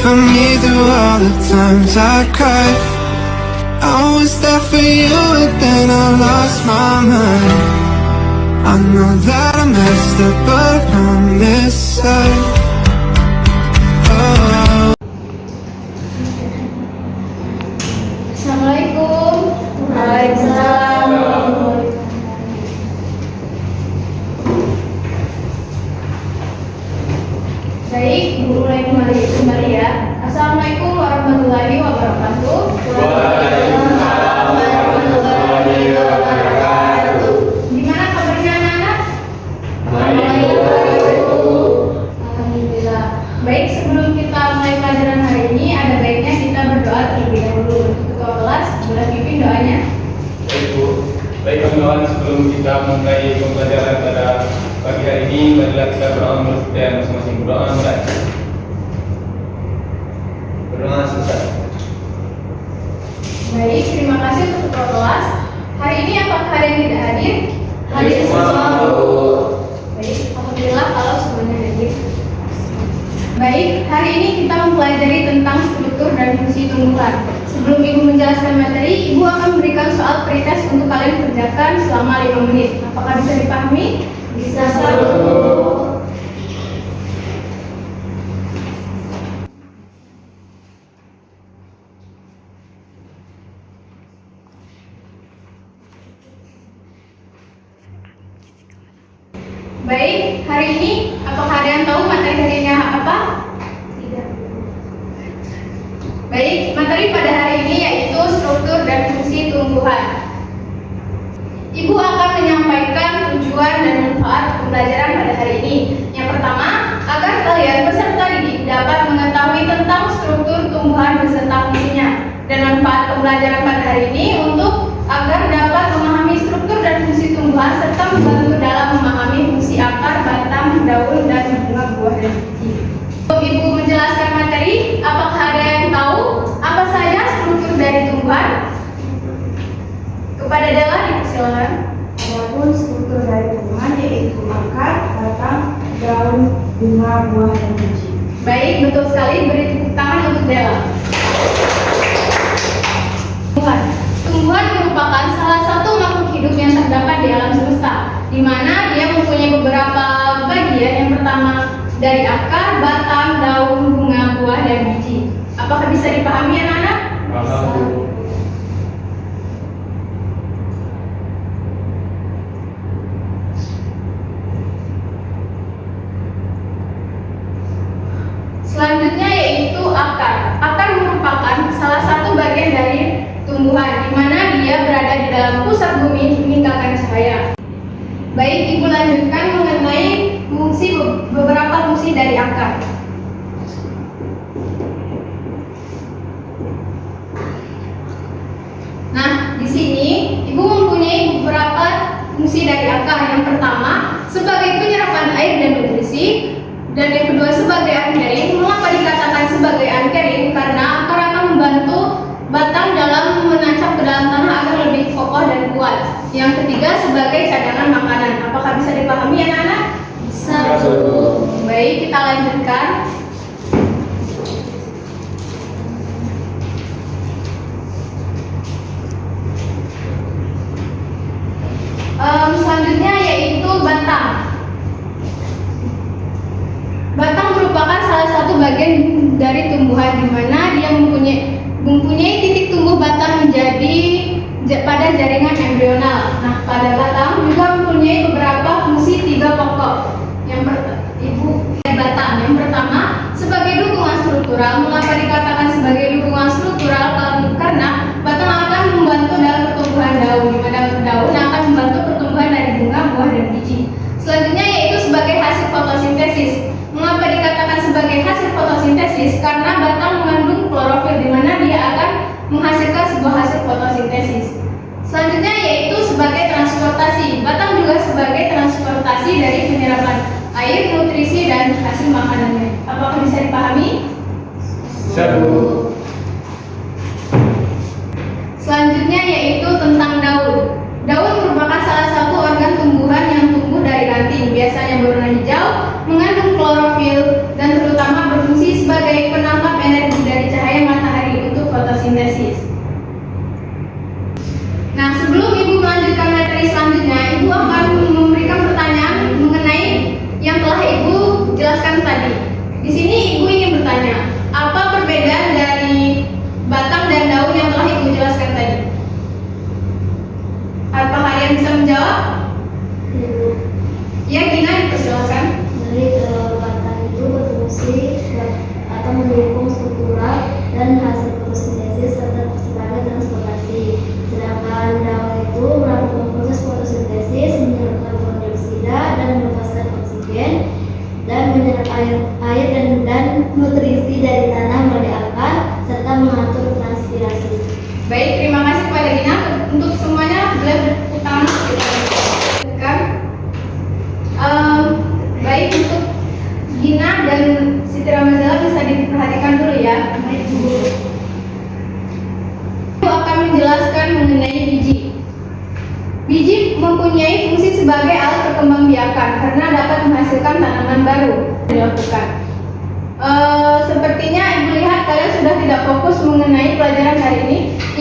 for me through all the times I cried. I was there for you, but then I lost my mind. I know that I messed up, but I'm this side. Oh. Assalamualaikum. Waalaikumsalam. Baik, Ibu mulai kembali ya. Assalamualaikum warahmatullahi wabarakatuh. Waalaikumsalam warahmatullahi wabarakatuh. Gimana kabarnya anak-anak? Alhamdulillah. Baik, sebelum kita mulai pelajaran hari ini, ada baiknya kita berdoa terlebih dahulu. Ketua kelas, boleh pimpin doanya? Baik Bu, baik kawan-kawan, sebelum kita mulai pembelajaran pada pagi hari ini, marilah kita berdoa menurut dan masing-masing berdoa mulai. Berdoa selesai. Baik, terima kasih untuk ketua kelas. Hari ini apakah ada yang tidak hadir? Hadir semua, Bu. Baik, alhamdulillah kalau semuanya hadir. Baik, hari ini kita mempelajari tentang struktur dan fungsi tumbuhan. Sebelum Ibu menjelaskan materi, Ibu akan memberikan soal pretest untuk kalian kerjakan selama 5 menit. Apakah bisa dipahami? Bisa, Bu. Baik, hari ini apakah ada yang tahu materi hari ini apa? Tidak. Baik, materi pada hari ini yaitu struktur dan fungsi tumbuhan. Ibu akan menyampaikan tujuan dan manfaat pembelajaran pada hari ini. Yang pertama, agar kalian peserta didik dapat mengetahui tentang struktur tumbuhan beserta fungsinya. Dan manfaat pembelajaran pada hari ini untuk agar dapat memahami struktur dan fungsi tumbuhan serta membantu dalam memahami fungsi akar, batang, daun, dan bunga, buah, dan biji. Untuk Ibu menjelaskan materi, apakah ada yang tahu apa saja struktur dari tumbuhan? Kepada Della dipersilakan. Adapun struktur dari tumbuhan yaitu akar, batang, daun, bunga, buah, dan biji. Baik, betul sekali. Beri tepuk tangan untuk Della. Tumbuhan merupakan salah satu makhluk hidup yang terdapat di alam semesta, di mana dia mempunyai beberapa bagian. Yang pertama dari akar, batang, daun, bunga, buah, dan biji. Apakah bisa dipahami anak-anak? Selanjutnya yaitu akar. Akar merupakan salah satu bagian dari tumbuhan, di mana dia berada di dalam pusat bumi meninggalkan cahaya. Baik, Ibu lanjutkan mengenai beberapa fungsi dari akar. Nah, di sini Ibu mempunyai beberapa fungsi dari akar. Yang pertama, sebagai penyerapan air dan nutrisi. Dan yang kedua sebagai anchoring. Mengapa dikatakan sebagai anchoring? Karena akar akan membantu batang dalam menancap ke dalam tanah agar lebih kokoh dan kuat. Yang ketiga sebagai cadangan makanan. Apakah bisa dipahami anak-anak? Bisa, Bu. Baik, kita lanjutkan. Selanjutnya yaitu batang. Batang merupakan salah satu bagian dari tumbuhan, di mana dia mempunyai titik tumbuh batang menjadi pada jaringan embrional. Nah, pada batang juga mempunyai beberapa fungsi 3 pokok. Batang yang pertama sebagai dukungan struktural. Mengapa dikatakan sebagai dukungan struktural? Karena batang akan membantu dalam pertumbuhan daun, di mana daun akan membantu pertumbuhan dari bunga, buah, dan biji. Selanjutnya yaitu sebagai hasil fotosintesis. Mengapa dikatakan sebagai hasil fotosintesis? Karena batang mengandung klorofil, di mana dia akan menghasilkan sebuah hasil fotosintesis. Selanjutnya yaitu sebagai transportasi. Batang juga sebagai transportasi dari penyerapan air, nutrisi, dan hasil makanannya. Apakah bisa dipahami? Bisa, Bu. Selanjutnya yaitu tentang daun. Daun merupakan salah satu organ tumbuhan yang tumbuh dari ranting, biasanya berwarna hijau, mengandung klorofil, dan terutama berfungsi sebagai penangkap energi Ya, Gina, dipersilakan. Dari kelewatan itu berfungsi atau mendukung struktural dan hasil fotosintesis serta sebagai transportasi. Sedangkan daun itu melakukan proses fotosintesis, menyerap karbon dioksida dan melepaskan oksigen dan menyerap air dan nutrisi dari tanah melalui akar serta mengatur transpirasi. Baik, terima kasih kepada Gina. Untuk semuanya, beliau utama kita baik, untuk Gina dan Siti Ramazala bisa diperhatikan dulu ya. Baik, Bu. Aku akan menjelaskan mengenai biji. Biji mempunyai fungsi sebagai alat perkembangbiakan karena dapat menghasilkan tanaman baru dilakukan. Sepertinya Ibu lihat kalian sudah tidak fokus mengenai pelajaran hari ini.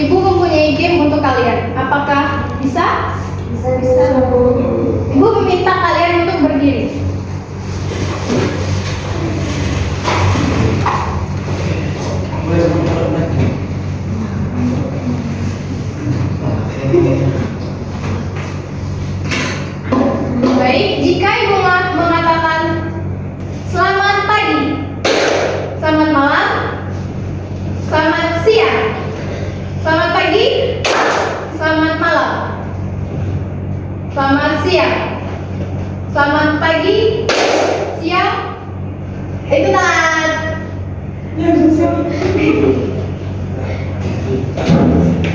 Ibu mempunyai game untuk kalian. Apakah bisa? Bisa, Bu. Ibu meminta kalian untuk berdiri. Baik, jika Ibu mengatakan selamat pagi, selamat malam, selamat siang, selamat pagi, selamat malam, selamat siang, selamat pagi, siang, itu tangan.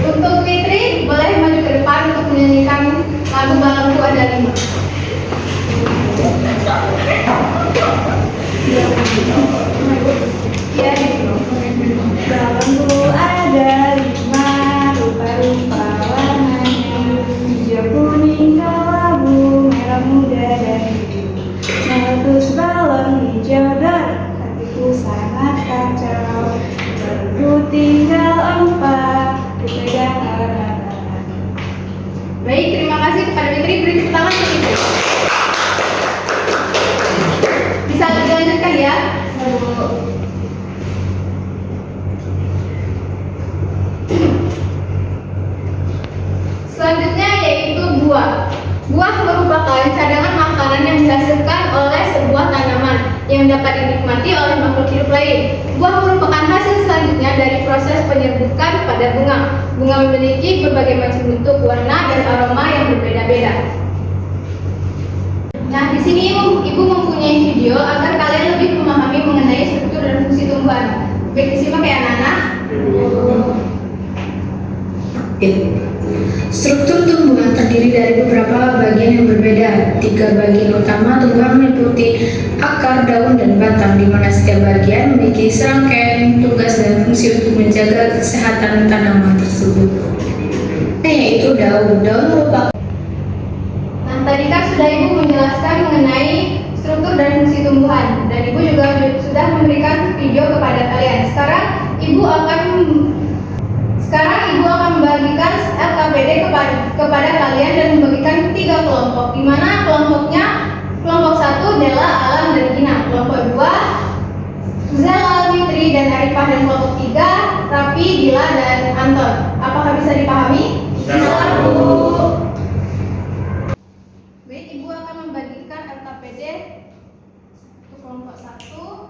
Untuk Fitri, boleh maju ke depan untuk menyanyikan lagu Balangku Ada 5. Ya, Balangku ada 5, rupa-rupa warnanya, hijau, kuning, kelabu, merah muda dan biru. Meletus balon hijau dan hatiku sangat kacau. Baru tinggal 4, dipegang erat-erat. baik, terima kasih kepada Fitri. Beri tepuk tangan untuk Fitri. Bisa dilanjutkan ya. Selanjutnya yaitu buah. Buah merupakan cadangan makanan yang dihasilkan oleh sebuah tanaman yang dapat dinikmati oleh makhluk hidup lain. Buah merupakan hasil selanjutnya dari proses penyerbukan pada bunga. Bunga memiliki berbagai macam bentuk, warna, dan aroma yang berbeda-beda. Nah, di sini Ibu mempunyai video agar kalian lebih memahami mengenai struktur dan fungsi tumbuhan. Baik, disimak ya anak-anak. Struktur tumbuhan terdiri dari beberapa bagian yang berbeda. 3 bagian utama tumbuhan meliputi akar, daun, dan batang, di mana setiap bagian memiliki serangkaian tugas dan fungsi untuk menjaga kesehatan tanaman tersebut. Yaitu daun. Daun merupakan Nah, tadi kan sudah Ibu menjelaskan mengenai struktur dan fungsi tumbuhan, dan Ibu juga sudah memberikan video kepada kalian. Sekarang Ibu akan membagikan LKPD kepada kalian dan membagikan 3 kelompok, di mana kelompok 1 Della, Alam, dan Gina, kelompok 2 Zela, Fitri, dan Arifah, dan kelompok 3 Rapi, Dila, dan Anton. Apakah bisa dipahami? Bisa, Bu. Baik, Ibu akan membagikan LKPD untuk kelompok 1,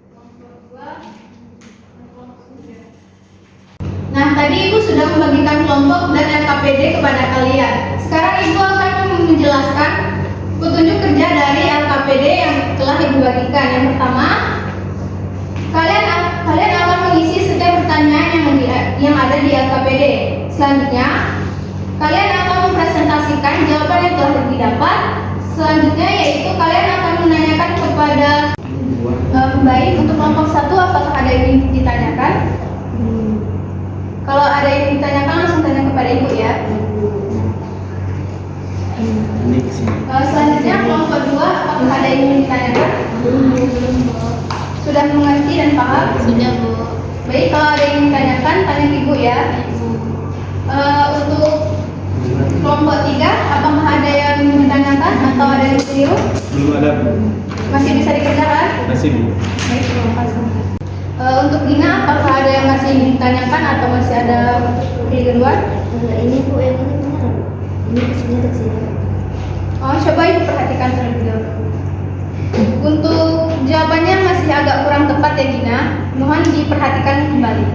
kelompok 2, dan kelompok 3. Nah, tadi Ibu sudah membagikan kelompok dan LKPD kepada kalian. Sekarang Ibu akan menjelaskan petunjuk kerja dari LKPD yang telah Ibu bagikan. Yang pertama, kalian akan mengisi setiap pertanyaan yang ada di LKPD. Selanjutnya, kalian akan mempresentasikan jawaban yang telah didapat. Selanjutnya yaitu kalian akan menanyakan kepada baik, untuk kelompok 1 apakah ada yang ditanyakan? Kalau ada yang ditanyakan langsung tanya kepada Ibu ya. Selanjutnya kelompok 2 apakah ada yang ditanyakan? Sudah mengerti dan paham? Sudah, Bu. Baik, kalau ada yang ditanyakan tanya ke Ibu ya. Untuk kelompok 3 apakah ada yang ditanyakan atau ada yang keliru? Belum ada, Bu. Masih bisa dikerjakan? Masih, Bu. Baik, terima kasih. Untuk Gina, apakah ada yang masih ditanyakan atau masih ada kekeliruan? Ini, Bu, yang ini benar. Ini kesini ke sini. Oh, coba Ibu perhatikan terlebih dahulu. Untuk jawabannya masih agak kurang tepat ya Gina, mohon diperhatikan kembali.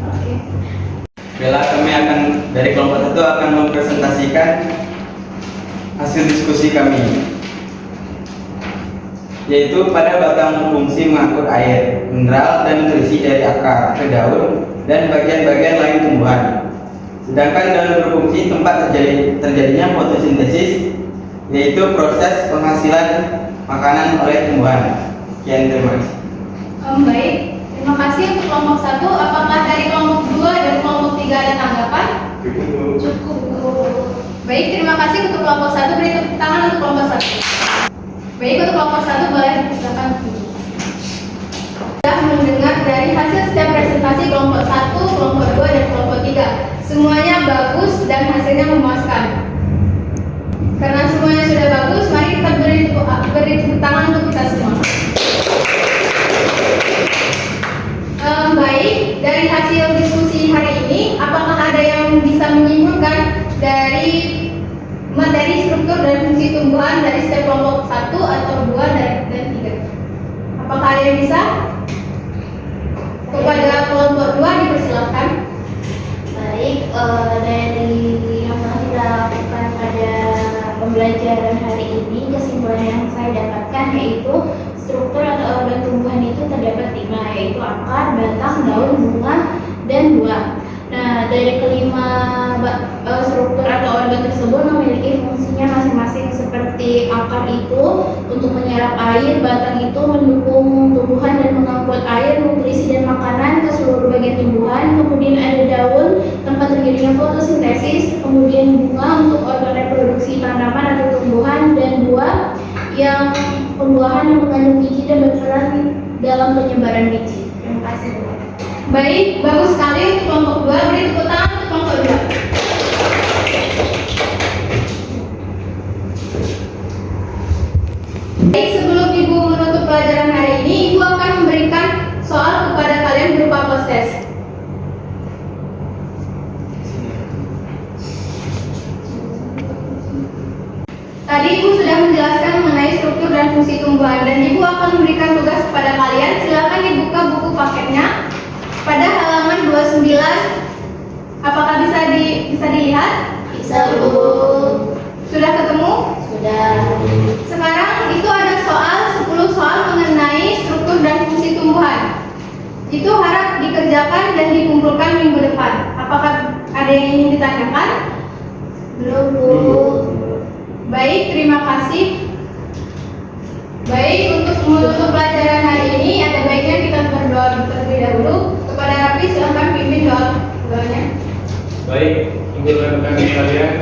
Oke. Baiklah, kami akan dari kelompok 1 akan mempresentasikan hasil diskusi kami, yaitu pada batang berfungsi mengangkut air, mineral dan nutrisi dari akar ke daun dan bagian-bagian lain tumbuhan. Sedangkan daun berfungsi tempat terjadinya fotosintesis, yaitu proses penghasilan makanan oleh tumbuhan. Sekian, terima kasih. Baik, terima kasih untuk kelompok 1. Apakah dari kelompok 2 dan kelompok 3 ada tanggapan? Cukup. Baik, terima kasih untuk kelompok 1. Beri tepuk tangan untuk kelompok 1. Baik, untuk kelompok 1 boleh silakan. Sudah mendengar dari hasil setiap presentasi kelompok 1, kelompok 2, dan kelompok 3. Semuanya bagus dan hasilnya memuaskan. Karena semuanya sudah bagus, mari kita beri tepuk tangan untuk kita semua. Baik, dari hasil diskusi hari ini, apakah ada yang bisa menyimpulkan dari materi struktur dan fungsi tumbuhan dari setiap kelompok 1 atau 2 dan 3? Apakah ada yang bisa? Kepada kelompok 2 dipersilakan. Baik, dari yang telah kita lakukan pada pembelajaran hari ini, kesimpulan yang saya dapatkan yaitu struktur atau organ tumbuhan itu terdapat 5, yaitu akar, batang, daun, bunga, dan buah. Nah, dari kelima struktur atau organ tersebut memiliki fungsinya masing-masing, seperti akar itu untuk menyerap air, batang itu mendukung tumbuhan dan mengangkut air, nutrisi dan makanan ke seluruh bagian tumbuhan. Kemudian ada daun, tempat terjadinya fotosintesis. Kemudian bunga untuk organ reproduksi tanaman atau tumbuhan, dan buah yang pembuahan yang mengandung biji dan berperan dalam penyebaran biji. Terima kasih. Baik, bagus sekali untuk kelompok 2. Beri tepuk tangan untuk kelompok 2. Baik, sebelum Ibu menutup pelajaran hari ini, Ibu akan memberikan soal kepada kalian berupa post-test. Tadi Ibu sudah menjelaskan mengenai struktur dan fungsi tumbuhan, dan Ibu akan memberikan tugas kepada kalian. Silakan dibuka buku paketnya pada halaman 29. Apakah bisa dilihat? Bisa, Bu. Sudah ketemu? Sudah. Sekarang itu ada 10 soal mengenai struktur dan fungsi tumbuhan. Itu harap dikerjakan dan dikumpulkan minggu depan. Apakah ada yang ingin ditanyakan? Belum, Bu. Baik, terima kasih. Baik, untuk menutup pelajaran hari ini, ada baiknya kita berdoa terlebih dahulu. Kepada Rafi, silakan pimpin doanya. Baik, ibu dan rekan sekalian.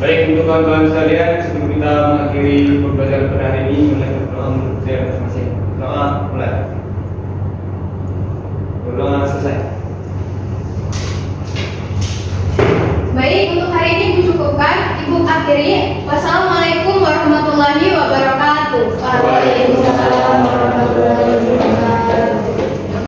Baik, untuk kawan-kawan sekalian, sebelum kita mengakhiri pembelajaran pada hari ini, mulai berdoa menurut saya masing-masing. Doa mulai. Berdoa selesai. Baik, untuk hari ini Ibu cukupkan. Ibu akhiri. Wassalamualaikum